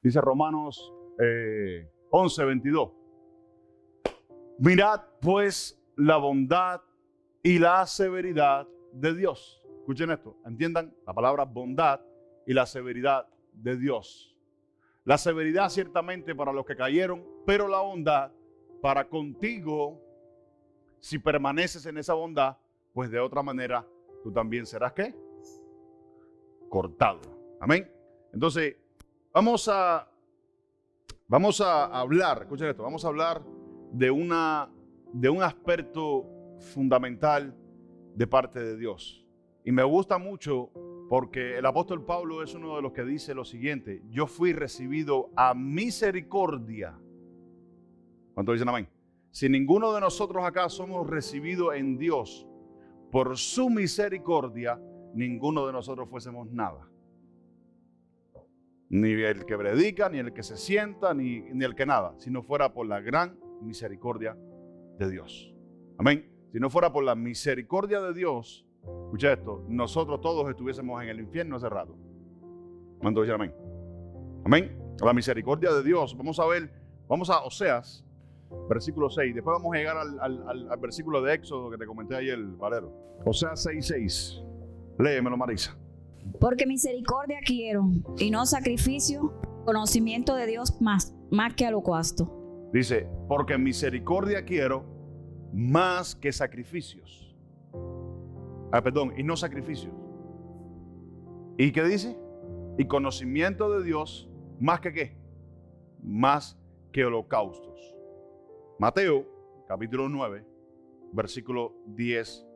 Dice Romanos 11:22. Mirad pues la bondad y la severidad de Dios. Escuchen esto, entiendan la palabra bondad y la severidad de Dios. La severidad ciertamente para los que cayeron, pero la bondad para contigo, si permaneces en esa bondad, pues de otra manera tú también serás ¿qué? Cortado. Amén. Entonces, vamos a hablar, escuchen esto, vamos a hablar de un aspecto fundamental de parte de Dios. Y me gusta mucho porque el apóstol Pablo es uno de los que dice lo siguiente: yo fui recibido a misericordia. ¿Cuántos dicen amén? Si ninguno de nosotros acá somos recibidos en Dios por su misericordia, ninguno de nosotros fuésemos nada. Ni el que predica, ni el que se sienta, ni el que nada, si no fuera por la gran misericordia de Dios. Amén. Si no fuera por la misericordia de Dios, escucha esto, nosotros todos estuviésemos en el infierno hace rato. ¿Cuántos dicen amén? Amén. La misericordia de Dios. Vamos a Oseas, versículo 6. Después vamos a llegar al versículo de Éxodo que te comenté ayer, Valero. Oseas 6:6. Léemelo, Marisa. Porque misericordia quiero y no sacrificio, conocimiento de Dios más que holocausto. Dice, porque misericordia quiero más que sacrificios. Y no sacrificios. ¿Y qué dice? Y conocimiento de Dios más que ¿qué? Más que holocaustos. Mateo, capítulo 9, versículo 10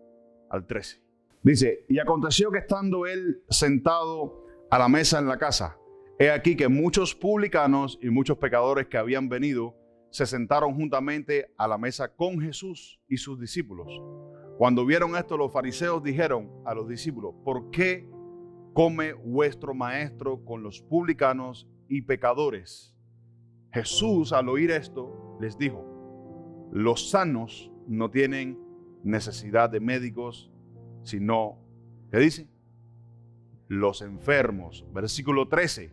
al 13. Dice, y aconteció que estando él sentado a la mesa en la casa, he aquí que muchos publicanos y muchos pecadores que habían venido se sentaron juntamente a la mesa con Jesús y sus discípulos. Cuando vieron esto, los fariseos dijeron a los discípulos, ¿por qué come vuestro maestro con los publicanos y pecadores? Jesús, al oír esto, les dijo, los sanos no tienen necesidad de médicos, sino, ¿qué dice? Los enfermos. Versículo 13.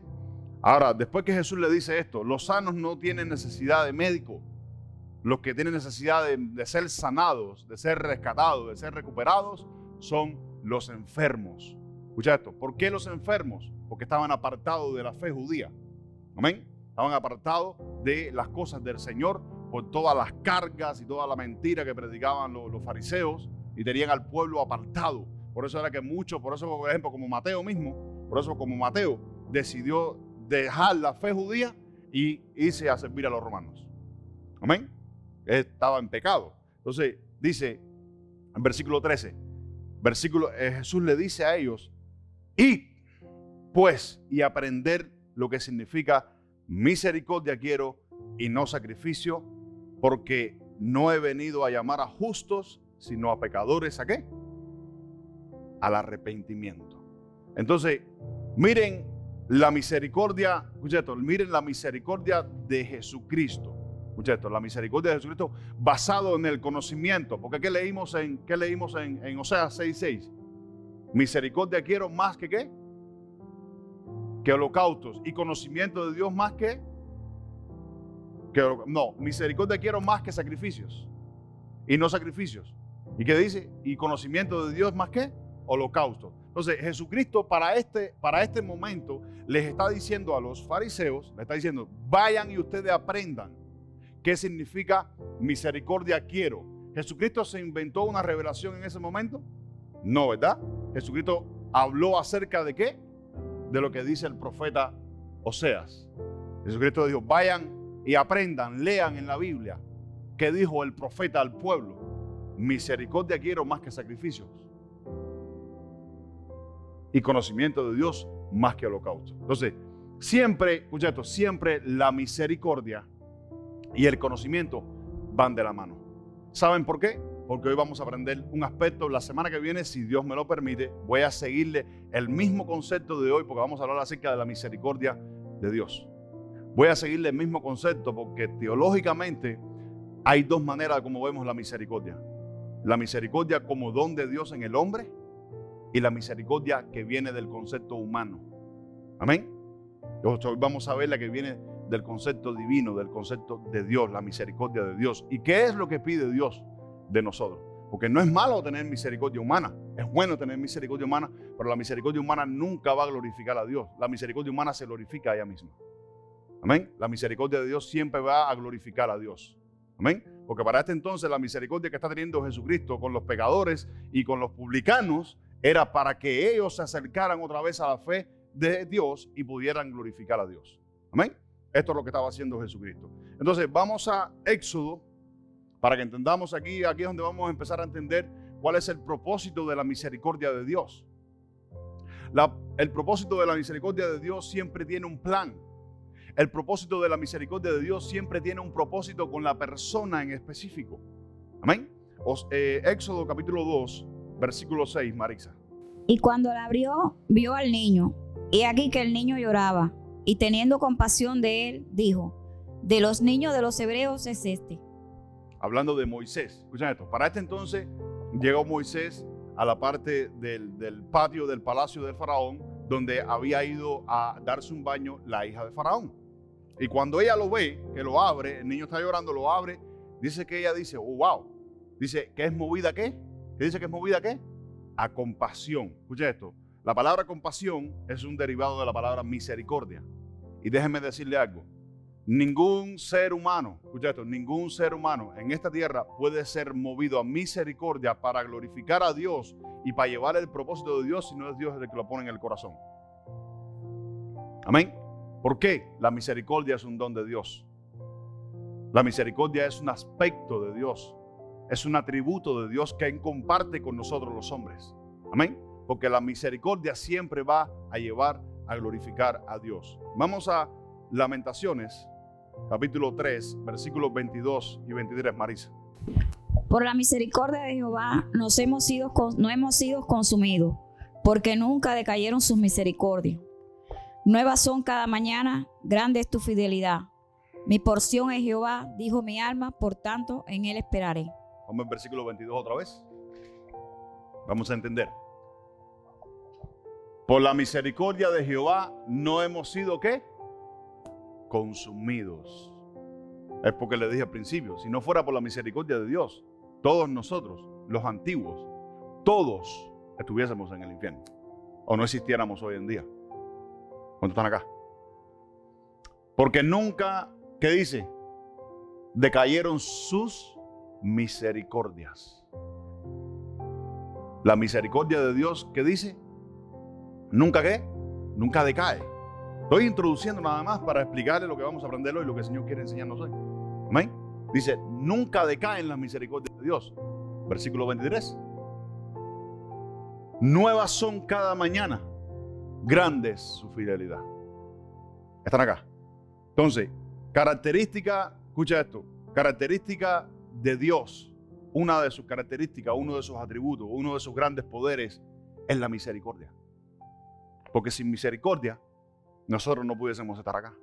Ahora, después que Jesús le dice esto, los sanos no tienen necesidad de médico. Los que tienen necesidad de ser sanados, de ser rescatados, de ser recuperados, son los enfermos. Escucha esto. ¿Por qué los enfermos? Porque estaban apartados de la fe judía. Amén. Estaban apartados de las cosas del Señor por todas las cargas y toda la mentira que predicaban los fariseos y tenían al pueblo apartado. Por eso era que muchos, por ejemplo, como Mateo decidió dejar la fe judía y irse a servir a los romanos. Amén. Él estaba en pecado. Entonces dice en versículo 13, Jesús le dice a ellos, id pues y aprender lo que significa misericordia quiero y no sacrificio, porque no he venido a llamar a justos, sino a pecadores. ¿A qué? Al arrepentimiento. Entonces, miren la misericordia, escucha esto, miren la misericordia de Jesucristo. Escucha esto, la misericordia de Jesucristo basado en el conocimiento. Porque ¿qué leímos en Oseas 6:6? Misericordia quiero más que ¿qué? Que holocaustos, y conocimiento de Dios más que misericordia quiero más que sacrificios y no sacrificios. ¿Y qué dice? Y conocimiento de Dios más que holocausto. Entonces Jesucristo para este momento les está diciendo a los fariseos, les está diciendo, vayan y ustedes aprendan qué significa misericordia quiero. ¿Jesucristo se inventó una revelación en ese momento? No, ¿verdad? Jesucristo habló acerca de ¿qué? De lo que dice el profeta Oseas. Jesucristo dijo, vayan y aprendan, lean en la Biblia qué dijo el profeta al pueblo. Misericordia quiero más que sacrificios y conocimiento de Dios más que holocausto. Entonces, siempre, escucha esto, siempre la misericordia y el conocimiento van de la mano. ¿Saben por qué? Porque hoy vamos a aprender un aspecto. La semana que viene, si Dios me lo permite, voy a seguirle el mismo concepto de hoy, porque vamos a hablar acerca de la misericordia de Dios. Voy a seguirle el mismo concepto porque teológicamente hay dos maneras como vemos la misericordia. La misericordia como don de Dios en el hombre y la misericordia que viene del concepto humano. Amén. Hoy vamos a ver la que viene del concepto divino, del concepto de Dios, la misericordia de Dios. ¿Y qué es lo que pide Dios de nosotros? Porque no es malo tener misericordia humana, es bueno tener misericordia humana, pero la misericordia humana nunca va a glorificar a Dios. La misericordia humana se glorifica a ella misma. Amén. La misericordia de Dios siempre va a glorificar a Dios. Amén. Porque para este entonces la misericordia que está teniendo Jesucristo con los pecadores y con los publicanos era para que ellos se acercaran otra vez a la fe de Dios y pudieran glorificar a Dios. Amén. Esto es lo que estaba haciendo Jesucristo. Entonces vamos a Éxodo para que entendamos aquí es donde vamos a empezar a entender cuál es el propósito de la misericordia de Dios. El propósito de la misericordia de Dios siempre tiene un plan. El propósito de la misericordia de Dios siempre tiene un propósito con la persona en específico. Amén. Éxodo capítulo 2, versículo 6, Marisa. Y cuando la abrió, vio al niño, y aquí que el niño lloraba, y teniendo compasión de él, dijo: de los niños de los hebreos es este. Hablando de Moisés. Escuchen esto. Para este entonces llegó Moisés a la parte del patio del palacio del faraón, donde había ido a darse un baño la hija de faraón. Y cuando ella lo ve, que lo abre, el niño está llorando, lo abre, dice que ella dice: oh, wow. Dice que es movida ¿qué? ¿Qué dice que es movida qué? A compasión. Escuchen esto. La palabra compasión es un derivado de la palabra misericordia. Y déjenme decirle algo. Ningún ser humano, escucha esto, ningún ser humano en esta tierra puede ser movido a misericordia para glorificar a Dios y para llevar el propósito de Dios si no es Dios el que lo pone en el corazón. Amén. ¿Por qué? La misericordia es un don de Dios. La misericordia es un aspecto de Dios. Es un atributo de Dios que Él comparte con nosotros los hombres. Amén. Porque la misericordia siempre va a llevar a glorificar a Dios. Vamos a Lamentaciones, capítulo 3, versículos 22 y 23, Marisa. Por la misericordia de Jehová no hemos sido consumidos, porque nunca decayeron sus misericordias. Nuevas son cada mañana, grande es tu fidelidad. Mi porción es Jehová, dijo mi alma, por tanto en él esperaré. Vamos al versículo 22 otra vez. Vamos a entender. Por la misericordia de Jehová no hemos sido ¿qué? Consumidos. Es porque le dije al principio, si no fuera por la misericordia de Dios, todos nosotros, los antiguos, todos estuviésemos en el infierno o no existiéramos hoy en día. ¿Cuántos están acá? Porque nunca, ¿qué dice? Decayeron sus misericordias. La misericordia de Dios, ¿qué dice? ¿Nunca qué? Nunca decae. Estoy introduciendo nada más para explicarle lo que vamos a aprender hoy, lo que el Señor quiere enseñarnos hoy. Amén. Dice, nunca decaen las misericordias de Dios. Versículo 23. Nuevas son cada mañana, grandes su fidelidad. Están acá. Entonces, característica, escucha esto, característica de Dios, una de sus características, uno de sus atributos, uno de sus grandes poderes es la misericordia. Porque sin misericordia, nosotros no pudiésemos estar acá.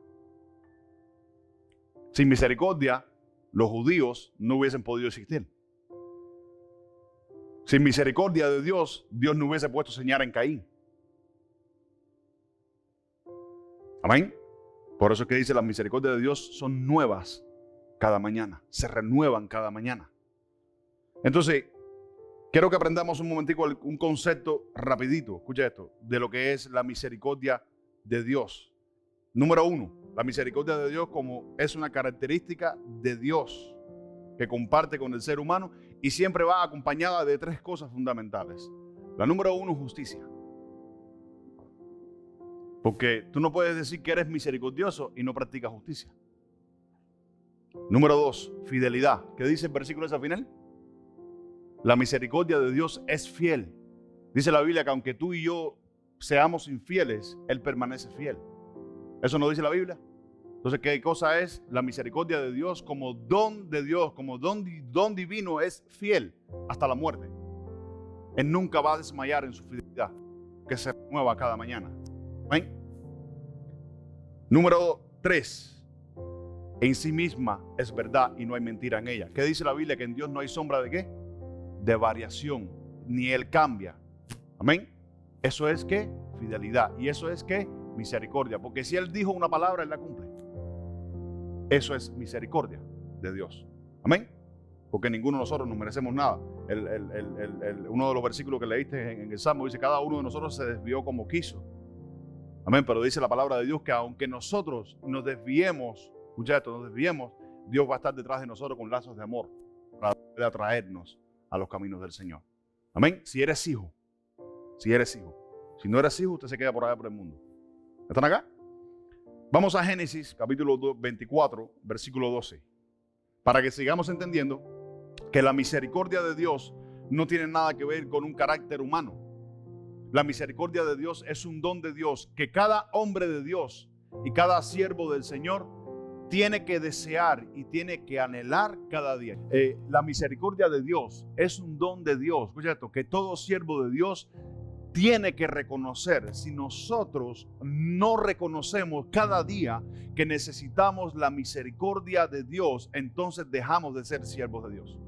Sin misericordia, los judíos no hubiesen podido existir. Sin misericordia de Dios, Dios no hubiese puesto señal en Caín. Amén. Por eso es que dice, las misericordias de Dios son nuevas cada mañana, se renuevan cada mañana. Entonces, quiero que aprendamos un momentico un concepto rapidito, escucha esto, de lo que es la misericordia de Dios. Número 1, la misericordia de Dios como es una característica de Dios que comparte con el ser humano y siempre va acompañada de 3 cosas fundamentales. La número 1, justicia. Porque tú no puedes decir que eres misericordioso y no practicas justicia. Número 2, fidelidad. ¿Qué dice el versículo ese al final? La misericordia de Dios es fiel. Dice la Biblia que aunque tú y yo seamos infieles, Él permanece fiel. ¿Eso no dice la Biblia? Entonces, ¿qué cosa es la misericordia de Dios? Como don de Dios, como don divino, es fiel hasta la muerte. Él nunca va a desmayar en su fidelidad, que se renueva cada mañana. ¿Amén? Número 3. En sí misma es verdad y no hay mentira en ella. ¿Qué dice la Biblia? Que en Dios no hay sombra de ¿qué? De variación, ni Él cambia. Amén. Eso es ¿qué? Fidelidad. Y eso es ¿qué? misericordia. Porque si Él dijo una palabra, Él la cumple. Eso es misericordia de Dios. Amén. Porque ninguno de nosotros nos merecemos nada. Uno de los versículos que leíste en el Salmo dice: cada uno de nosotros se desvió como quiso. Amén. Pero dice la palabra de Dios que aunque nosotros nos desviemos, escucha esto, nos desviemos, Dios va a estar detrás de nosotros con lazos de amor para poder atraernos a los caminos del Señor. Amén. Si eres hijo. Si no eres hijo, usted se queda por allá por el mundo. ¿Están acá? Vamos a Génesis capítulo 24, versículo 12. Para que sigamos entendiendo que la misericordia de Dios no tiene nada que ver con un carácter humano. La misericordia de Dios es un don de Dios que cada hombre de Dios y cada siervo del Señor tiene que desear y tiene que anhelar cada día. La misericordia de Dios es un don de Dios. Escucha esto, que todo siervo de Dios tiene que reconocer. Si nosotros no reconocemos cada día que necesitamos la misericordia de Dios, entonces dejamos de ser siervos de Dios.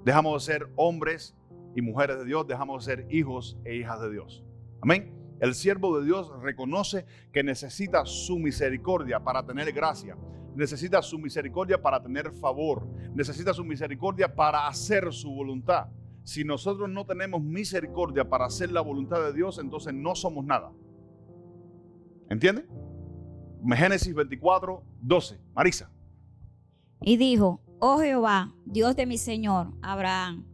Dejamos de ser hombres y mujeres de Dios, dejamos de ser hijos e hijas de Dios. Amén. El siervo de Dios reconoce que necesita su misericordia para tener gracia, necesita su misericordia para tener favor, necesita su misericordia para hacer su voluntad. Si nosotros no tenemos misericordia para hacer la voluntad de Dios, entonces no somos nada. ¿Entiende? Génesis 24, 12. Marisa. Y dijo: oh Jehová, Dios de mi señor Abraham,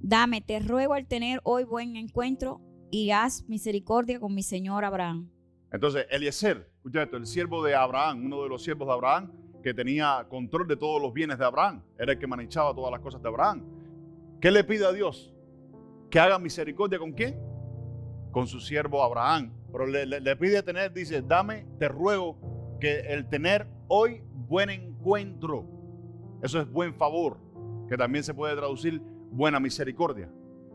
dame, te ruego, al tener hoy buen encuentro, y haz misericordia con mi señor Abraham. Entonces, Eliezer, escucha esto, el siervo de Abraham, uno de los siervos de Abraham, que tenía control de todos los bienes de Abraham, era el que manejaba todas las cosas de Abraham. ¿Qué le pide a Dios? Que haga misericordia ¿con quién? Con su siervo Abraham. Pero le pide tener, dice, dame, te ruego, que el tener hoy buen encuentro. Eso es buen favor, que también se puede traducir buena misericordia.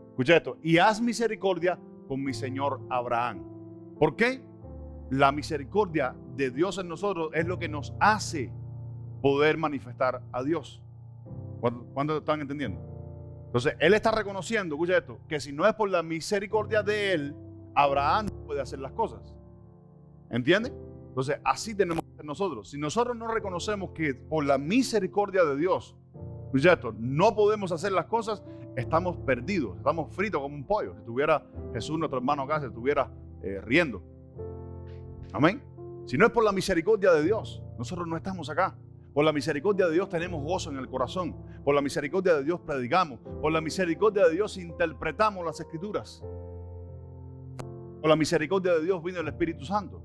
Escucha esto, y haz misericordia con mi señor Abraham. ¿Por qué? La misericordia de Dios en nosotros es lo que nos hace poder manifestar a Dios. ¿Cuántos están entendiendo? Entonces, él está reconociendo, escucha esto, que si no es por la misericordia de él, Abraham no puede hacer las cosas. ¿Entiende? Entonces, así tenemos que ser nosotros. Si nosotros no reconocemos que por la misericordia de Dios, escucha esto, no podemos hacer las cosas, estamos perdidos, estamos fritos como un pollo. Si estuviera Jesús, nuestro hermano acá, se estuviera riendo. Amén. Si no es por la misericordia de Dios, nosotros no estamos acá. Por la misericordia de Dios tenemos gozo en el corazón. Por la misericordia de Dios predicamos. Por la misericordia de Dios interpretamos las Escrituras. Por la misericordia de Dios vino el Espíritu Santo.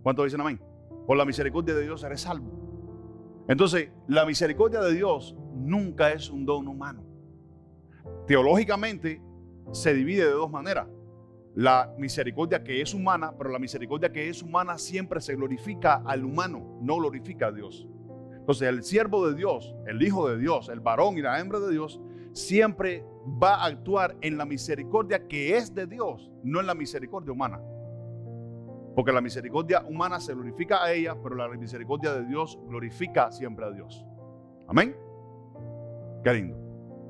¿Cuántos dicen amén? Por la misericordia de Dios eres salvo. Entonces, la misericordia de Dios nunca es un don humano. Teológicamente se divide de dos maneras. La misericordia que es humana, pero la misericordia que es humana siempre se glorifica al humano, no glorifica a Dios. Entonces el siervo de Dios, el hijo de Dios, el varón y la hembra de Dios, siempre va a actuar en la misericordia que es de Dios, no en la misericordia humana. Porque la misericordia humana se glorifica a ella, pero la misericordia de Dios glorifica siempre a Dios. Amén. Qué lindo.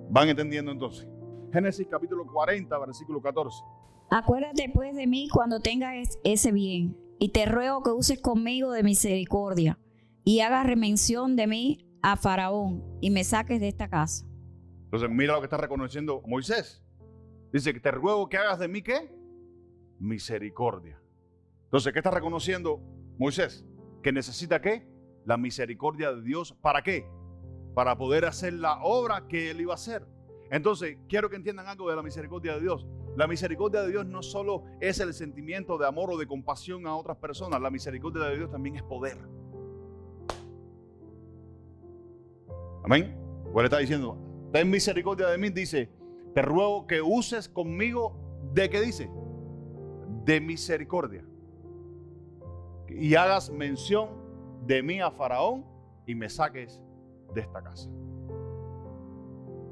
¿Van entendiendo entonces? Génesis capítulo 40, versículo 14. Acuérdate pues de mí cuando tengas ese bien, y te ruego que uses conmigo de misericordia, y hagas remención de mí a Faraón, y me saques de esta casa. Entonces mira lo que está reconociendo Moisés. Dice que te ruego que hagas de mí ¿qué? Misericordia. Entonces, ¿qué está reconociendo Moisés? Que necesita ¿qué? La misericordia de Dios. ¿Para qué? Para poder hacer la obra que él iba a hacer. Entonces, quiero que entiendan algo de la misericordia de Dios. La misericordia de Dios no solo es el sentimiento de amor o de compasión a otras personas. La misericordia de Dios también es poder. Amén. Pues le está diciendo, ten misericordia de mí, dice, te ruego que uses conmigo, ¿de qué dice? De misericordia. Y hagas mención de mí a Faraón y me saques de esta casa.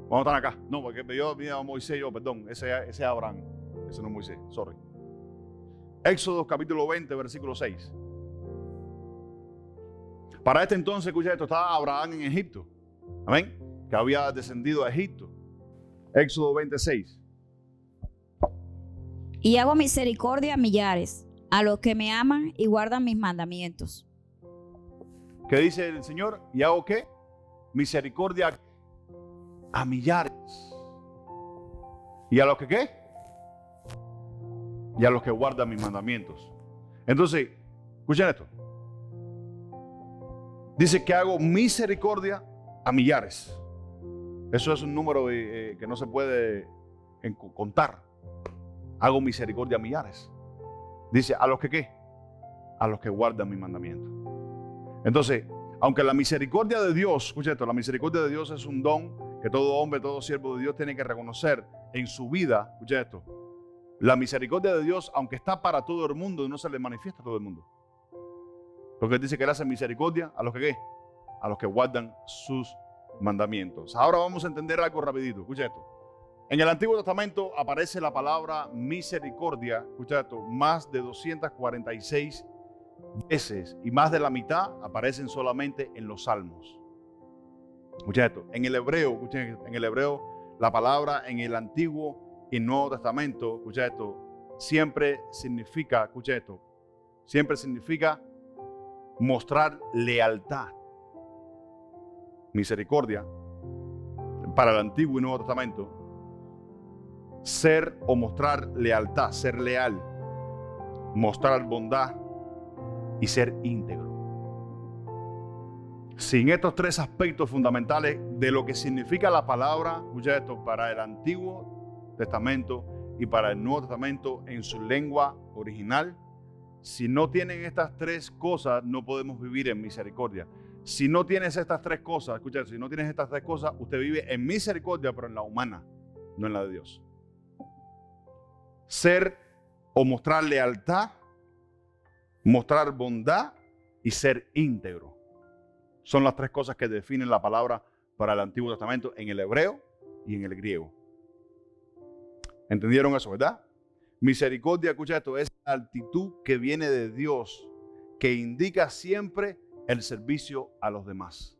Vamos a estar acá. No, porque yo vi a Moisés, perdón, ese es Abraham. Ese no es Moisés, sorry. Éxodo capítulo 20, versículo 6. Para este entonces, escucha esto, estaba Abraham en Egipto. Amén. Que había descendido a Egipto. Éxodo 26. Y hago misericordia a millares, a los que me aman y guardan mis mandamientos. ¿Qué dice el Señor? ¿Y hago qué? Misericordia a millares. ¿Y a los que qué? Y a los que guardan mis mandamientos. Entonces, escuchen esto. Dice que hago misericordia a millares. Eso es un número que no se puede contar. Hago misericordia a millares. Dice, ¿a los que qué? A los que guardan mi mandamiento. Entonces, aunque la misericordia de Dios, escucha esto, la misericordia de Dios es un don que todo hombre, todo siervo de Dios tiene que reconocer en su vida. Escucha esto. La misericordia de Dios, aunque está para todo el mundo, no se le manifiesta a todo el mundo. Porque Él dice que Él hace misericordia a los que ¿qué? A los que guardan sus mandamientos. Ahora vamos a entender algo rapidito. Escucha esto. En el Antiguo Testamento aparece la palabra misericordia, escucha esto, más de 246 veces y más de la mitad aparecen solamente en los Salmos. Escucha esto. En el hebreo, escuchen, en el hebreo la palabra en el Antiguo y Nuevo Testamento, escucha esto, siempre significa, escucha esto, siempre significa mostrar lealtad. Misericordia para el Antiguo y Nuevo Testamento, ser o mostrar lealtad, ser leal, mostrar bondad y ser íntegro. Sin estos tres aspectos fundamentales de lo que significa la palabra, escucha esto, para el Antiguo Testamento y para el Nuevo Testamento en su lengua original, si no tienen estas tres cosas, no podemos vivir en misericordia. Si no tienes estas tres cosas, escucha, si no tienes estas tres cosas, usted vive en misericordia, pero en la humana, no en la de Dios. Ser o mostrar lealtad, mostrar bondad y ser íntegro. Son las tres cosas que definen la palabra para el Antiguo Testamento en el hebreo y en el griego. ¿Entendieron eso, verdad? Misericordia, escucha esto, es la actitud que viene de Dios, que indica siempre el servicio a los demás.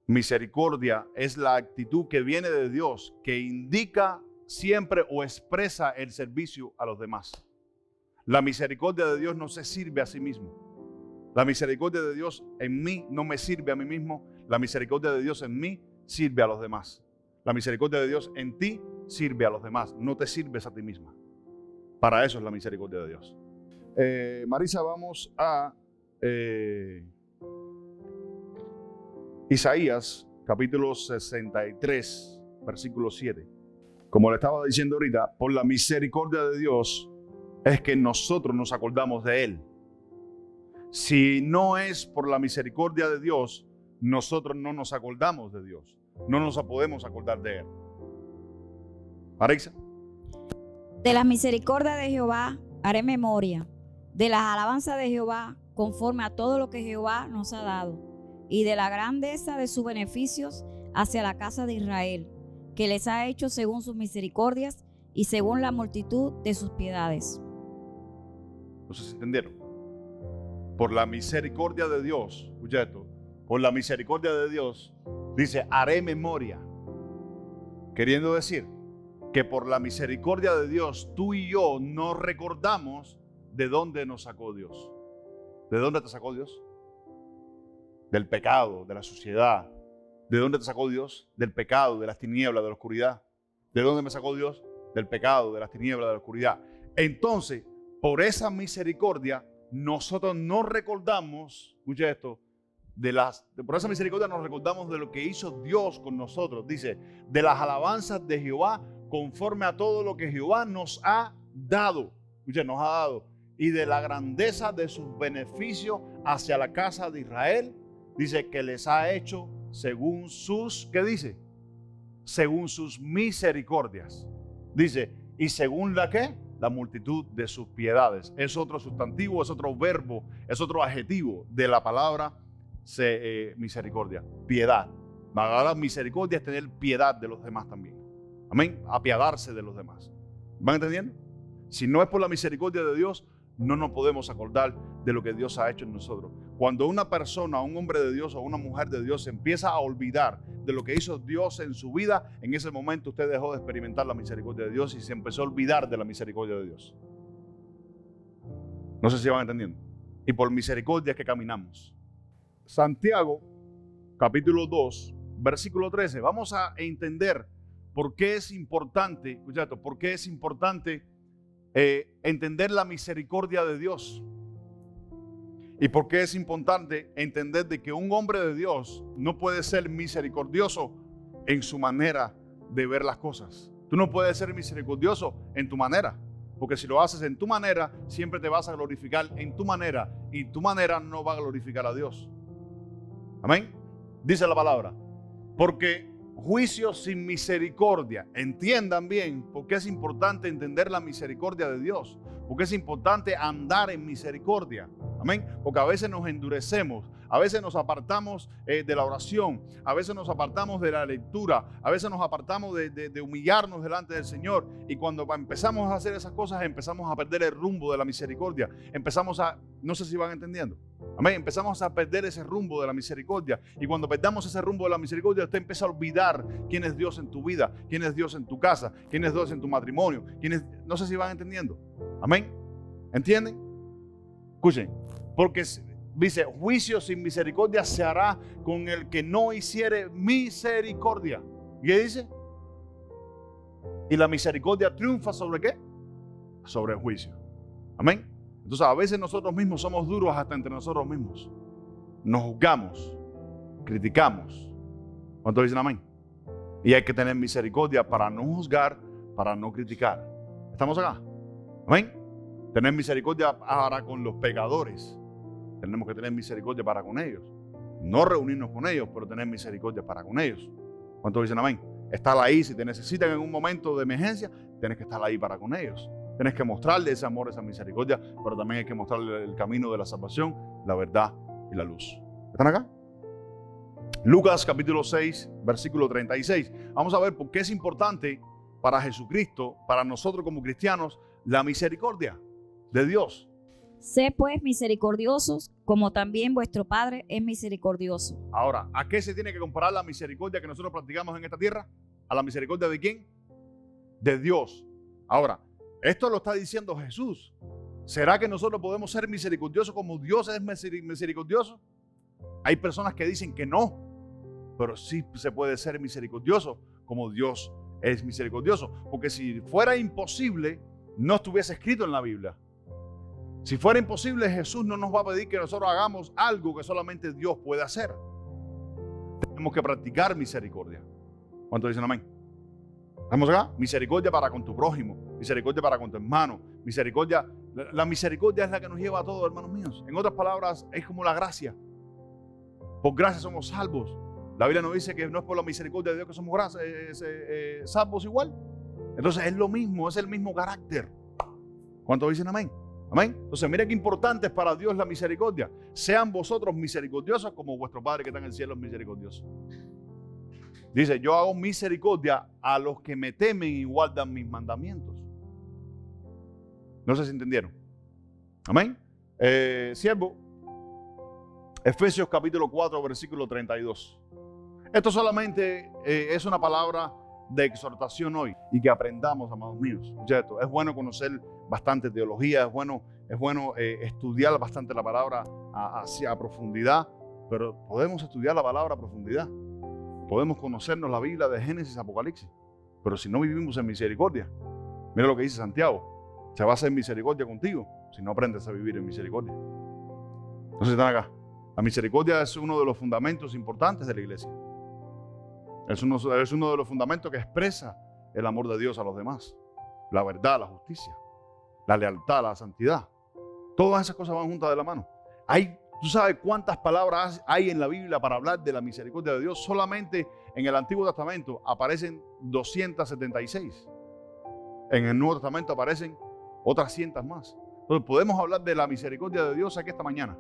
Misericordia es la actitud que viene de Dios, que indica siempre o expresa el servicio a los demás. La misericordia de Dios no se sirve a sí mismo. La misericordia de Dios en mí no me sirve a mí mismo. La misericordia de Dios en mí sirve a los demás. La misericordia de Dios en ti sirve a los demás. No te sirves a ti misma. Para eso es la misericordia de Dios. Marisa, vamos a Isaías, capítulo 63, versículo 7. Como le estaba diciendo ahorita, por la misericordia de Dios es que nosotros nos acordamos de Él. Si no es por la misericordia de Dios, nosotros no nos acordamos de Dios. No nos podemos acordar de Él. Marisa. De la misericordia de Jehová haré memoria, de las alabanzas de Jehová conforme a todo lo que Jehová nos ha dado, y de la grandeza de sus beneficios hacia la casa de Israel, que les ha hecho según sus misericordias y según la multitud de sus piedades. No sé si entendieron. Por la misericordia de Dios, escucha esto, por la misericordia de Dios, dice, haré memoria. Queriendo decir que por la misericordia de Dios, tú y yo no recordamos de dónde nos sacó Dios. ¿De dónde te sacó Dios? Del pecado, de la suciedad. ¿De dónde te sacó Dios? Del pecado, de las tinieblas, de la oscuridad. ¿De dónde me sacó Dios? Del pecado, de las tinieblas, de la oscuridad. Entonces, por esa misericordia, nosotros no recordamos, escucha esto, por esa misericordia nos recordamos de lo que hizo Dios con nosotros. Dice, de las alabanzas de Jehová conforme a todo lo que Jehová nos ha dado. Escucha, nos ha dado. Y de la grandeza de sus beneficios hacia la casa de Israel. Dice que les ha hecho según sus, ¿qué dice? Según sus misericordias. Dice, y según la ¿qué? La multitud de sus piedades. Es otro sustantivo, es otro verbo, es otro adjetivo de la palabra misericordia, piedad. La misericordia es tener piedad de los demás también. Amén. Apiadarse de los demás. ¿Van entendiendo? Si no es por la misericordia de Dios, no nos podemos acordar de lo que Dios ha hecho en nosotros. Cuando una persona, un hombre de Dios o una mujer de Dios empieza a olvidar de lo que hizo Dios en su vida, en ese momento usted dejó de experimentar la misericordia de Dios y se empezó a olvidar de la misericordia de Dios. No sé si van entendiendo. Y por misericordia es que caminamos. Santiago, capítulo 2, versículo 13. Vamos a entender por qué es importante, escucha esto, por qué es importante entender la misericordia de Dios. Y por qué es importante entender de que un hombre de Dios no puede ser misericordioso en su manera de ver las cosas. Tú no puedes ser misericordioso en tu manera, porque si lo haces en tu manera, siempre te vas a glorificar en tu manera, y tu manera no va a glorificar a Dios. Amén. Dice la palabra, porque juicio sin misericordia. Entiendan bien por qué es importante entender la misericordia de Dios, porque es importante andar en misericordia. Amén. Porque a veces nos endurecemos, a veces nos apartamos de la oración, a veces nos apartamos de la lectura, a veces nos apartamos de humillarnos delante del Señor. Y cuando empezamos a hacer esas cosas, empezamos a perder el rumbo de la misericordia. Empezamos a, no sé si van entendiendo. Amén. Empezamos a perder ese rumbo de la misericordia. Y cuando perdamos ese rumbo de la misericordia, usted empieza a olvidar quién es Dios en tu vida, quién es Dios en tu casa, quién es Dios en tu matrimonio, no sé si van entendiendo. Amén. ¿Entienden? Escuchen. Porque dice, juicio sin misericordia se hará con el que no hiciere misericordia. ¿Y qué dice? Y la misericordia triunfa ¿sobre qué? Sobre el juicio. Amén. Entonces a veces nosotros mismos somos duros hasta entre nosotros mismos. Nos juzgamos, criticamos. ¿Cuántos dicen amén? Y hay que tener misericordia para no juzgar, para no criticar. ¿Estamos acá? Amén. Tener misericordia para con los pecadores. Tenemos que tener misericordia para con ellos. No reunirnos con ellos, pero tener misericordia para con ellos. ¿Cuántos dicen amén? Estar ahí, si te necesitan en un momento de emergencia, tienes que estar ahí para con ellos. Tienes que mostrarle ese amor, esa misericordia, pero también hay que mostrarle el camino de la salvación, la verdad y la luz. ¿Están acá? Lucas capítulo 6, versículo 36. Vamos a ver por qué es importante para Jesucristo, para nosotros como cristianos, la misericordia de Dios. Sé pues misericordiosos, como también vuestro Padre es misericordioso. Ahora, ¿a qué se tiene que comparar la misericordia que nosotros practicamos en esta tierra? ¿A la misericordia de quién? De Dios. Ahora, esto lo está diciendo Jesús. ¿Será que nosotros podemos ser misericordiosos como Dios es misericordioso? Hay personas que dicen que no, pero sí se puede ser misericordioso como Dios es misericordioso. Porque si fuera imposible, no estuviese escrito en la Biblia. Si fuera imposible, Jesús no nos va a pedir que nosotros hagamos algo que solamente Dios puede hacer. Tenemos que practicar misericordia. ¿Cuántos dicen amén? ¿Estamos acá? Misericordia para con tu prójimo, misericordia para con tu hermano, misericordia. La misericordia es la que nos lleva a todos, hermanos míos. En otras palabras, es como la gracia. Por gracia somos salvos. La Biblia nos dice que no es por la misericordia de Dios que somos salvos igual. Entonces es lo mismo, es el mismo carácter. ¿Cuántos dicen amén? Amén. Entonces, mira qué importante es para Dios la misericordia. Sean vosotros misericordiosos como vuestro Padre que está en el cielo es misericordioso. Dice, yo hago misericordia a los que me temen y guardan mis mandamientos. No sé si entendieron. Amén. Siervo, Efesios capítulo 4, versículo 32. Esto solamente es una palabra de exhortación hoy y que aprendamos, amados míos. ¿Cierto? Es bueno conocer bastante teología, es bueno estudiar bastante la palabra hacia profundidad, pero podemos estudiar la palabra a profundidad. Podemos conocernos la Biblia de Génesis a Apocalipsis, pero si no vivimos en misericordia, mira lo que dice Santiago, se va a hacer misericordia contigo si no aprendes a vivir en misericordia. No sé si están acá. La misericordia es uno de los fundamentos importantes de la iglesia. Es uno de los fundamentos que expresa el amor de Dios a los demás. La verdad, la justicia, la lealtad, la santidad. Todas esas cosas van juntas de la mano. ¿Tú sabes cuántas palabras hay en la Biblia para hablar de la misericordia de Dios? Solamente en el Antiguo Testamento aparecen 276. En el Nuevo Testamento aparecen otras cientos más. Entonces podemos hablar de la misericordia de Dios aquí esta mañana.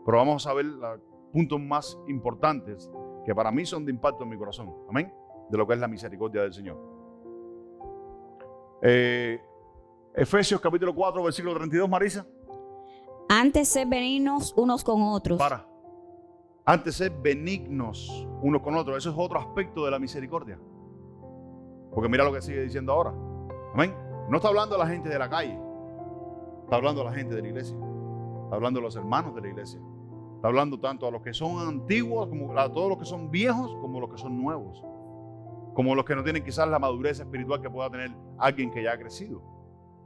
Pero vamos a ver los puntos más importantes que para mí son de impacto en mi corazón. Amén. De lo que es la misericordia del Señor. Efesios capítulo 4, versículo 32, Marisa. Antes sed benignos unos con otros. Antes sed benignos unos con otros. Eso es otro aspecto de la misericordia. Porque mira lo que sigue diciendo ahora. Amén. No está hablando de la gente de la calle. Está Está hablando a la gente de la iglesia. Está hablando a los hermanos de la iglesia. Está hablando tanto a los que son antiguos, como a todos los que son viejos, como a los que son nuevos. Como los que no tienen quizás la madurez espiritual que pueda tener alguien que ya ha crecido.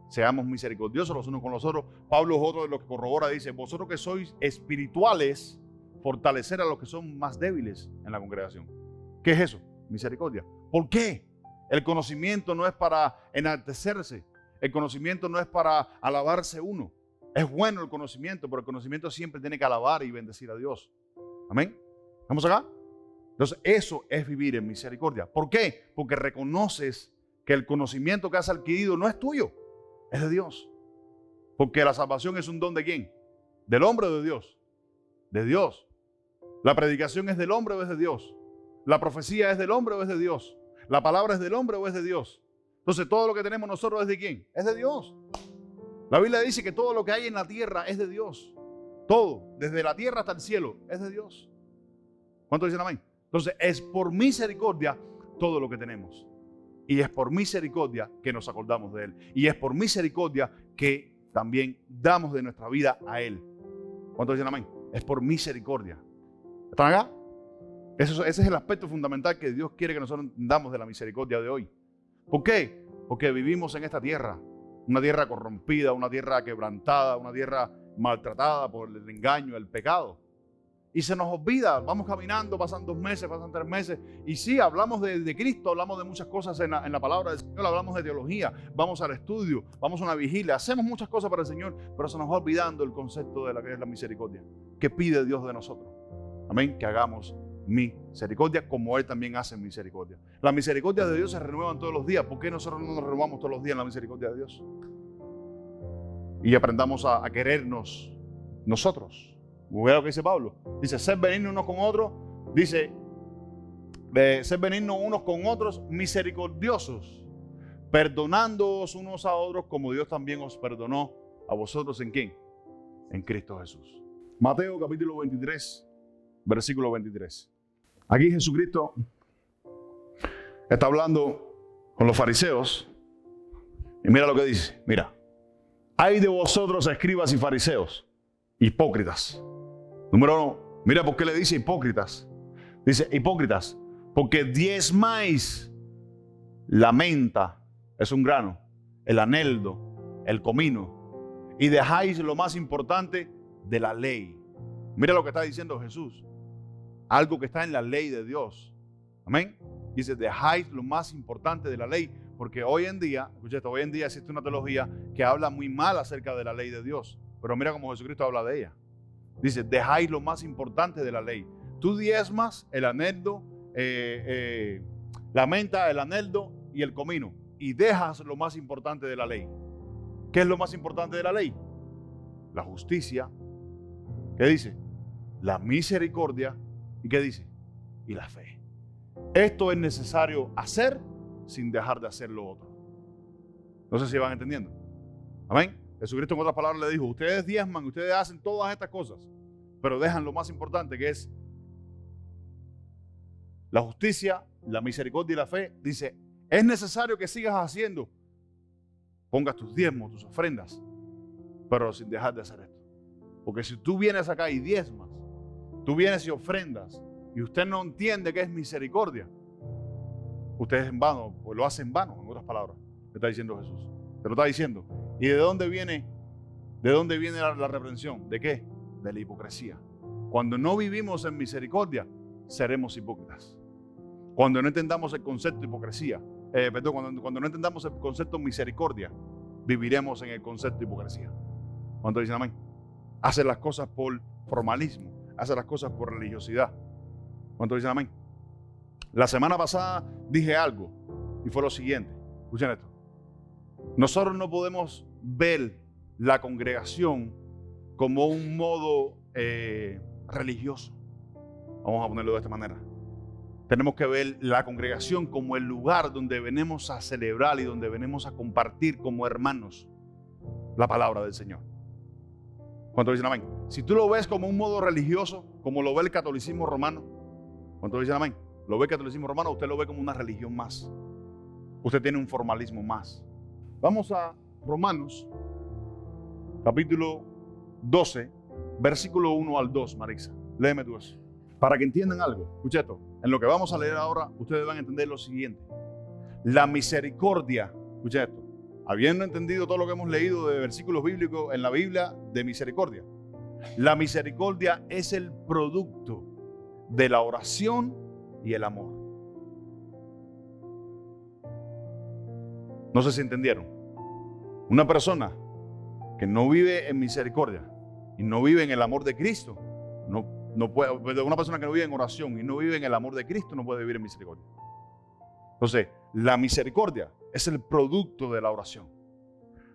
Seamos misericordiosos los unos con los otros. Pablo es otro de los que corrobora, dice: vosotros que sois espirituales, fortalecer a los que son más débiles en la congregación. ¿Qué es eso? Misericordia. ¿Por qué? El conocimiento no es para enaltecerse. El conocimiento no es para alabarse uno. Es bueno el conocimiento, pero el conocimiento siempre tiene que alabar y bendecir a Dios. Amén. ¿Estamos acá? Entonces, eso es vivir en misericordia. ¿Por qué? Porque reconoces que el conocimiento que has adquirido no es tuyo, es de Dios. Porque la salvación es un don ¿de quién? ¿Del hombre o de Dios? De Dios. La predicación es del hombre o es de Dios. La profecía es del hombre o es de Dios. La palabra es del hombre o es de Dios. Entonces, todo lo que tenemos nosotros es de quién? Es de Dios. La Biblia dice que todo lo que hay en la tierra es de Dios. Todo, desde la tierra hasta el cielo, es de Dios. ¿Cuántos dicen amén? Entonces, es por misericordia todo lo que tenemos. Y es por misericordia que nos acordamos de Él. Y es por misericordia que también damos de nuestra vida a Él. ¿Cuántos dicen amén? Es por misericordia. ¿Están acá? Ese es el aspecto fundamental que Dios quiere que nosotros damos de la misericordia de hoy. ¿Por qué? Porque vivimos en esta tierra. Una tierra corrompida, una tierra quebrantada, una tierra maltratada por el engaño, el pecado. Y se nos olvida, vamos caminando, pasan 2 meses, pasan 3 meses. Y sí, hablamos de Cristo, hablamos de muchas cosas en la palabra del Señor, hablamos de teología, vamos al estudio, vamos a una vigilia, hacemos muchas cosas para el Señor, pero se nos va olvidando el concepto de la que es la misericordia, que pide Dios de nosotros. Amén, que hagamos misericordia como Él también hace misericordia. Las misericordias de Dios se renuevan todos los días. ¿Por qué nosotros no nos renovamos todos los días en la misericordia de Dios? Y aprendamos a querernos nosotros. Vea lo que dice Pablo. Dice, ser benignos unos con otros. Dice, ser benignos unos con otros, misericordiosos, perdonándoos unos a otros como Dios también os perdonó a vosotros. ¿En quién? En Cristo Jesús. Mateo capítulo 23, versículo 23. Aquí Jesucristo está hablando con los fariseos. Y mira lo que dice. Mira. Ay de vosotros, escribas y fariseos, hipócritas. Número 1, mira por qué le dice hipócritas. Dice hipócritas, porque diezmáis la menta, es un grano, el aneldo, el comino, y dejáis lo más importante de la ley. Mira lo que está diciendo Jesús. Algo que está en la ley de Dios. Amén. Dice, dejáis lo más importante de la ley. Porque hoy en día, escucha esto, hoy en día existe una teología que habla muy mal acerca de la ley de Dios. Pero mira cómo Jesucristo habla de ella. Dice, dejáis lo más importante de la ley. Tú diezmas el aneldo, la menta, el aneldo y el comino. Y dejas lo más importante de la ley. ¿Qué es lo más importante de la ley? La justicia. ¿Qué dice? La misericordia. ¿Y qué dice? Y la fe. Esto es necesario hacer sin dejar de hacer lo otro. No sé si van entendiendo. Amén. Jesucristo en otras palabras le dijo, ustedes diezman, ustedes hacen todas estas cosas, pero dejan lo más importante, que es la justicia, la misericordia y la fe. Dice, es necesario que sigas haciendo. Pongas tus diezmos, tus ofrendas, pero sin dejar de hacer esto. Porque si tú vienes acá y diezmas, tú vienes y ofrendas, y usted no entiende qué es misericordia, usted es en vano, o lo hace en vano, en otras palabras, le está diciendo Jesús. Te lo está diciendo. ¿Y de dónde viene la reprensión? ¿De qué? De la hipocresía. Cuando no vivimos en misericordia, seremos hipócritas. Cuando no entendamos el concepto de hipocresía, cuando no entendamos el concepto de misericordia, viviremos en el concepto de hipocresía. ¿Cuántos dicen amén? Hacer las cosas por formalismo, hacer las cosas por religiosidad. ¿Cuántos dicen amén? La semana pasada dije algo y fue lo siguiente. Escuchen esto. Nosotros no podemos ver la congregación como un modo religioso. Vamos a ponerlo de esta manera. Tenemos que ver la congregación como el lugar donde venimos a celebrar y donde venimos a compartir como hermanos la palabra del Señor. ¿Cuántos dicen amén? Si tú lo ves como un modo religioso, como lo ve el catolicismo romano, ¿cuántos dicen amén? Lo ve el catolicismo romano, usted lo ve como una religión más. Usted tiene un formalismo más. Vamos a Romanos, capítulo 12, versículo 1 al 2, Marisa. Léeme tú eso. Para que entiendan algo, escucha esto. En lo que vamos a leer ahora, ustedes van a entender lo siguiente. La misericordia, escucha esto. Habiendo entendido todo lo que hemos leído de versículos bíblicos en la Biblia de misericordia, la misericordia es el producto de la oración y el amor. No sé si entendieron. Una persona que no vive en misericordia y no vive en el amor de Cristo, no puede. Una persona que no vive en oración y no vive en el amor de Cristo no puede vivir en misericordia. Entonces, la misericordia es el producto de la oración.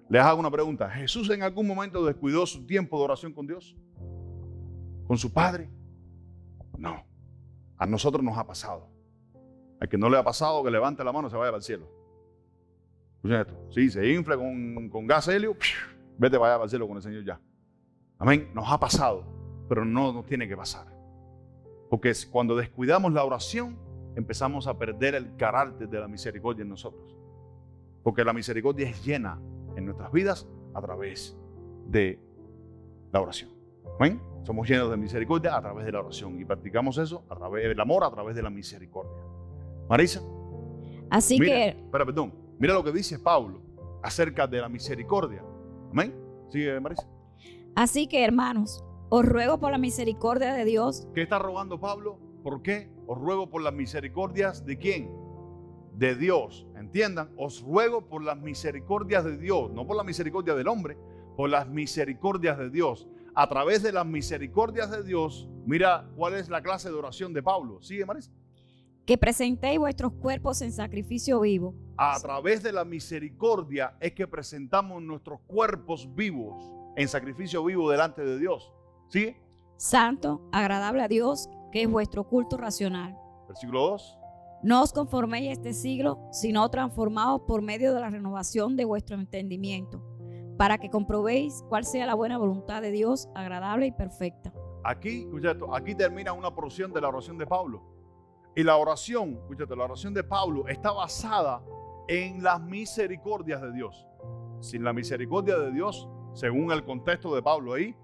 Les hago una pregunta. ¿Jesús en algún momento descuidó su tiempo de oración con Dios? ¿Con su Padre? No. A nosotros nos ha pasado. Al que no le ha pasado, que levante la mano y se vaya para el cielo. Escuchen esto. Si se infla con gas helio, vete vaya para el cielo con el Señor ya. Amén. Nos ha pasado, pero no nos tiene que pasar. Porque cuando descuidamos la oración, empezamos a perder el carácter de la misericordia en nosotros. Porque la misericordia es llena en nuestras vidas a través de la oración. ¿Amén? Somos llenos de misericordia a través de la oración y practicamos eso a través del amor, a través de la misericordia. Marisa. Así mira, que... perdón. Mira lo que dice Pablo acerca de la misericordia. ¿Amén? Sigue, Marisa. Así que, hermanos, os ruego por la misericordia de Dios. ¿Qué está rogando Pablo? ¿Por qué? Os ruego por las misericordias de ¿quién? De Dios. Entiendan, os ruego por las misericordias de Dios, no por la misericordia del hombre, por las misericordias de Dios. A través de las misericordias de Dios, mira cuál es la clase de oración de Pablo. ¿Sigue, Marisa? Que presentéis vuestros cuerpos en sacrificio vivo. A través de la misericordia es que presentamos nuestros cuerpos vivos en sacrificio vivo delante de Dios. ¿Sigue? Santo, agradable a Dios, que es vuestro culto racional. Versículo 2. No os conforméis a este siglo, sino transformaos por medio de la renovación de vuestro entendimiento, para que comprobéis cuál sea la buena voluntad de Dios, agradable y perfecta. Aquí, escucha esto, aquí termina una porción de la oración de Pablo. Y la oración, escúchate, la oración de Pablo está basada en las misericordias de Dios. Sin la misericordia de Dios, según el contexto de Pablo ahí,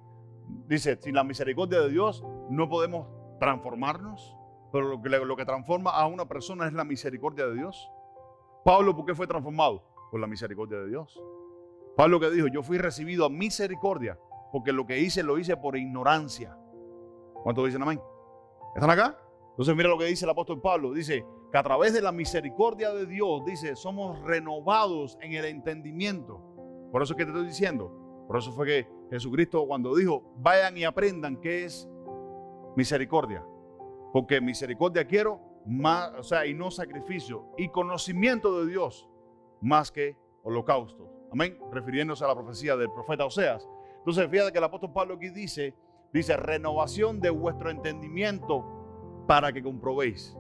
dice, sin la misericordia de Dios no podemos transformarnos, pero lo que transforma a una persona es la misericordia de Dios. Pablo, ¿por qué fue transformado? Por la misericordia de Dios. Pablo que dijo, yo fui recibido a misericordia, porque lo que hice, lo hice por ignorancia. ¿Cuántos dicen amén? ¿Están acá? Entonces mira lo que dice el apóstol Pablo, dice que a través de la misericordia de Dios, dice, somos renovados en el entendimiento. Por eso es que te estoy diciendo, por eso fue que Jesucristo cuando dijo, vayan y aprendan qué es misericordia. Porque misericordia quiero más, y no sacrificio, y conocimiento de Dios más que holocaustos. Amén, refiriéndose a la profecía del profeta Oseas. Entonces fíjate que el apóstol Pablo aquí dice renovación de vuestro entendimiento, para que comprobéis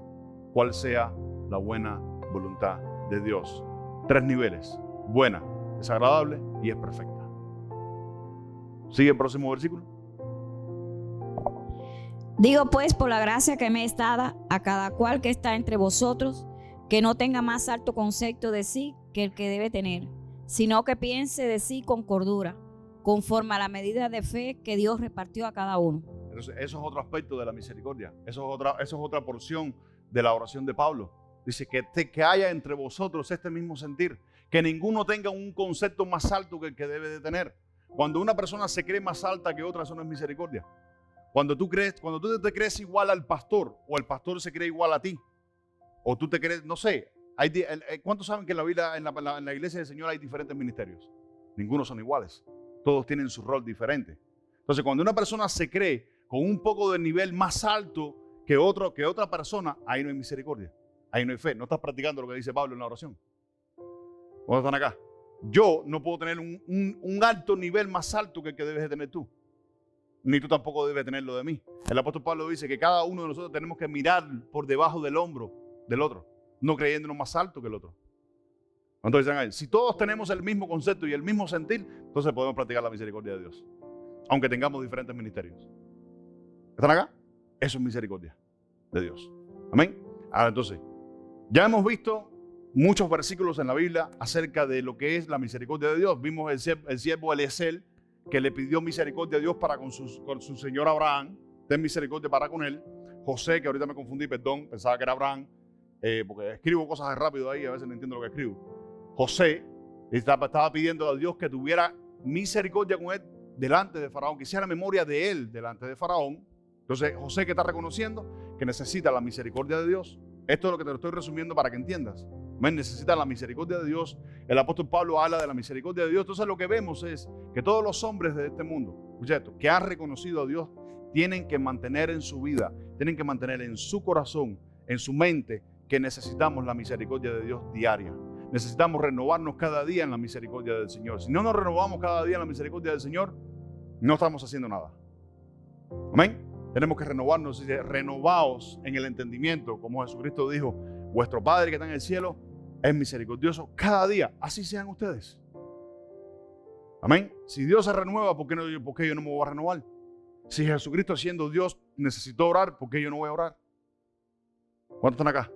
cuál sea la buena voluntad de Dios. 3 niveles: buena, es agradable y es perfecta. Sigue el próximo versículo. Digo pues, por la gracia que me es dada a cada cual que está entre vosotros, que no tenga más alto concepto de sí que el que debe tener, sino que piense de sí con cordura, conforme a la medida de fe que Dios repartió a cada uno. Entonces, eso es otro aspecto de la misericordia. Eso es otra porción de la oración de Pablo. Dice que haya entre vosotros este mismo sentir, que ninguno tenga un concepto más alto que el que debe de tener. Cuando una persona se cree más alta que otra, eso no es misericordia. Cuando tú te crees igual al pastor, o el pastor se cree igual a ti, o tú te crees, no sé, ¿cuántos saben que en la Biblia, en la iglesia del Señor hay diferentes ministerios? Ninguno son iguales. Todos tienen su rol diferente. Entonces, cuando una persona se cree con un poco de nivel más alto que otra persona, ahí no hay misericordia, ahí no hay fe. No estás practicando lo que dice Pablo en la oración. ¿Cuántos están acá? Yo no puedo tener un alto nivel más alto que el que debes de tener tú. Ni tú tampoco debes tenerlo de mí. El apóstol Pablo dice que cada uno de nosotros tenemos que mirar por debajo del hombro del otro, no creyéndonos más alto que el otro. Entonces dicen ahí, si todos tenemos el mismo concepto y el mismo sentir, entonces podemos practicar la misericordia de Dios, aunque tengamos diferentes ministerios. ¿Están acá? Eso es misericordia de Dios. Amén. Ahora entonces, ya hemos visto muchos versículos en la Biblia acerca de lo que es la misericordia de Dios. Vimos el siervo Eliezer, que le pidió misericordia a Dios para con su señor Abraham. Ten misericordia para con él. José, que ahorita me confundí, perdón, pensaba que era Abraham, porque escribo cosas de rápido ahí, a veces no entiendo lo que escribo. José estaba pidiendo a Dios que tuviera misericordia con él delante de Faraón, que hiciera memoria de él delante de Faraón. Entonces, José, que está reconociendo que necesita la misericordia de Dios. Esto es lo que te lo estoy resumiendo para que entiendas. Necesita la misericordia de Dios. El apóstol Pablo habla de la misericordia de Dios. Entonces, lo que vemos es que todos los hombres de este mundo, escucha esto, que han reconocido a Dios, tienen que mantener en su vida, tienen que mantener en su corazón, en su mente, que necesitamos la misericordia de Dios diaria. Necesitamos renovarnos cada día en la misericordia del Señor. Si no nos renovamos cada día en la misericordia del Señor, no estamos haciendo nada. Amén. Tenemos que renovarnos, renovaos en el entendimiento, como Jesucristo dijo, vuestro Padre que está en el cielo es misericordioso cada día. Así sean ustedes. Amén. Si Dios se renueva, ¿por qué yo no me voy a renovar? Si Jesucristo siendo Dios necesitó orar, ¿por qué yo no voy a orar? ¿Cuántos están acá?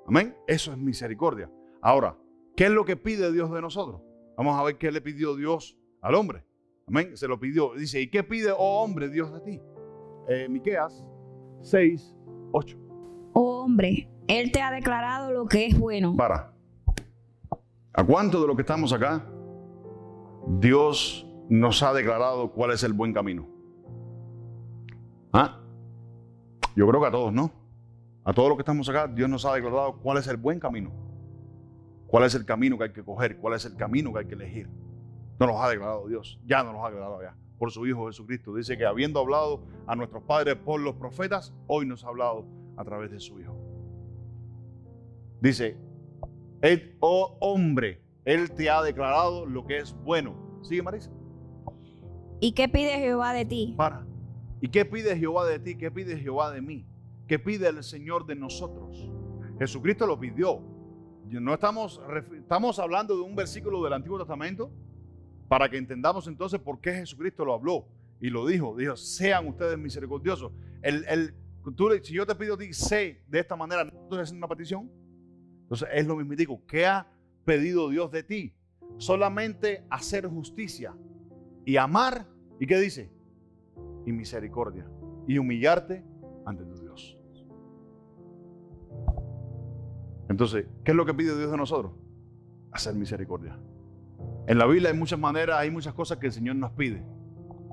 Amén. Eso es misericordia. Ahora, ¿qué es lo que pide Dios de nosotros? Vamos a ver qué le pidió Dios al hombre. Amén. Se lo pidió. Dice, ¿y qué pide, oh hombre, Dios de ti? Miqueas 6, 8. Oh hombre, Él te ha declarado lo que es bueno. Para. ¿A cuánto de lo que estamos acá, Dios nos ha declarado cuál es el buen camino? ¿Ah? Yo creo que a todos, ¿no? A todos los que estamos acá, Dios nos ha declarado cuál es el buen camino. ¿Cuál es el camino que hay que coger? ¿Cuál es el camino que hay que elegir? Nos los ha declarado Dios. Ya nos los ha declarado ya. Por su Hijo Jesucristo. Dice que habiendo hablado a nuestros padres por los profetas, hoy nos ha hablado a través de su Hijo. Dice, oh hombre, Él te ha declarado lo que es bueno. ¿Sigue, Marisa? ¿Y qué pide Jehová de ti? Para. ¿Y qué pide Jehová de ti? ¿Qué pide Jehová de mí? ¿Qué pide el Señor de nosotros? Jesucristo lo pidió. No estamos hablando de un versículo del Antiguo Testamento para que entendamos entonces por qué Jesucristo lo habló y lo dijo. Dijo, sean ustedes misericordiosos. Si yo te pido a ti, sé de esta manera, ¿no estoy haciendo una petición? Entonces es lo mismo. Digo, ¿qué ha pedido Dios de ti? Solamente hacer justicia y amar. ¿Y qué dice? Y misericordia. Y humillarte ante tu Dios. Entonces, ¿qué es lo que pide Dios de nosotros? Hacer misericordia. En la Biblia hay muchas maneras, hay muchas cosas que el Señor nos pide.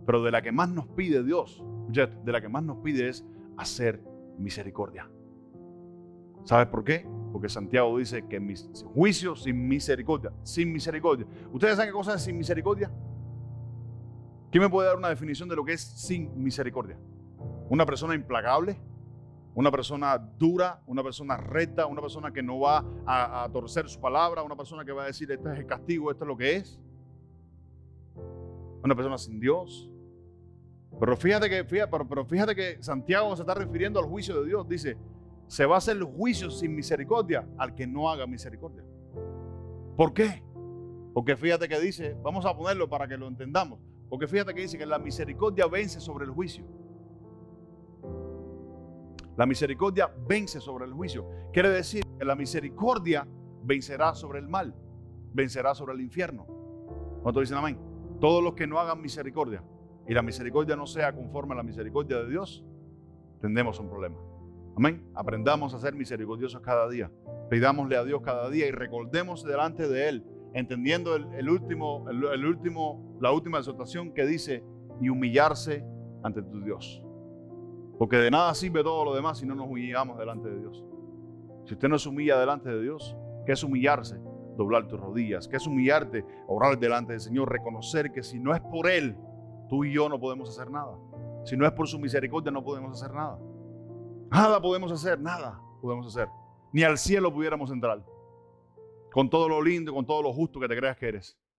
Pero de la que más nos pide Dios, de la que más nos pide es hacer misericordia. ¿Sabes por qué? Porque Santiago dice que juicio sin misericordia. Sin misericordia. ¿Ustedes saben qué cosa es sin misericordia? ¿Quién me puede dar una definición de lo que es sin misericordia? Una persona implacable, una persona dura, una persona recta, una persona que no va a torcer su palabra, una persona que va a decir, este es el castigo, esto es lo que es. Una persona sin Dios. Pero fíjate que Santiago se está refiriendo al juicio de Dios. Dice, se va a hacer el juicio sin misericordia al que no haga misericordia. ¿Por qué? Porque fíjate que dice, vamos a ponerlo para que lo entendamos. Porque fíjate que dice que la misericordia vence sobre el juicio. La misericordia vence sobre el juicio. Quiere decir que la misericordia vencerá sobre el mal, vencerá sobre el infierno. ¿Cuántos dicen amén? Todos los que no hagan misericordia y la misericordia no sea conforme a la misericordia de Dios, tendremos un problema. Amén. Aprendamos a ser misericordiosos cada día. Pidámosle a Dios cada día y recordemos delante de Él, entendiendo la última exhortación que dice, y humillarse ante tu Dios. Porque de nada sirve todo lo demás si no nos humillamos delante de Dios. Si usted no se humilla delante de Dios, ¿qué es humillarse? Doblar tus rodillas. ¿Qué es humillarte? Orar delante del Señor. Reconocer que si no es por Él, tú y yo no podemos hacer nada. Si no es por su misericordia, no podemos hacer nada. Nada podemos hacer, nada podemos hacer. Ni al cielo pudiéramos entrar. Con todo lo lindo, con todo lo justo que te creas que eres.